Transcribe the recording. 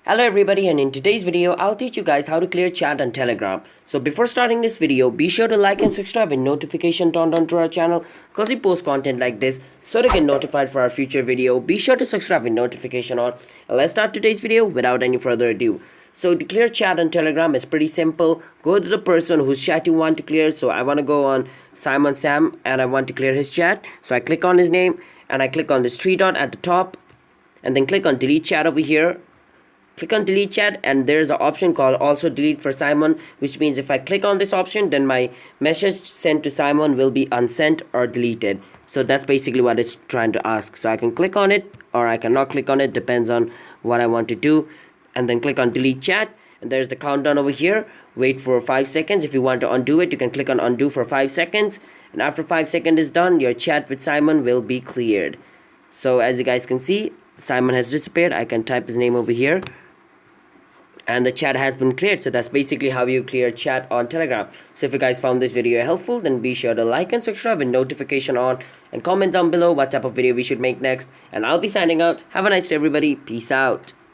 Hello everybody, and in today's video I'll teach you guys how to clear chat on Telegram. So before starting this video, be sure to like and subscribe with notification turned on to our channel because we post content like this. So to get notified for our future video, be sure to subscribe with notification on. And let's start today's video without any further ado. So to clear chat on Telegram is pretty simple. Go to the person whose chat you want to clear. So I want to go on Simon Sam and I want to clear his chat. So I click on his name and I click on this three dot at the top and then click on delete chat over here. Click on delete chat and there's an option called also delete for Simon, which means if I click on this option then my message sent to Simon will be unsent or deleted. So that's basically what it's trying to ask. So I can click on it or I cannot click on it, depends on what I want to do, and then click on delete chat and there's the countdown over here. Wait for 5 seconds. If you want to undo it, you can click on undo for 5 seconds, and after 5 seconds is done, your chat with Simon will be cleared. So as you guys can see, Simon has disappeared. I can type his name over here and the chat has been cleared. So that's basically how you clear chat on Telegram. So if you guys found this video helpful, then be sure to like and subscribe with notification on, and comment down below what type of video we should make next, and I'll be signing out. Have a nice day everybody. Peace out.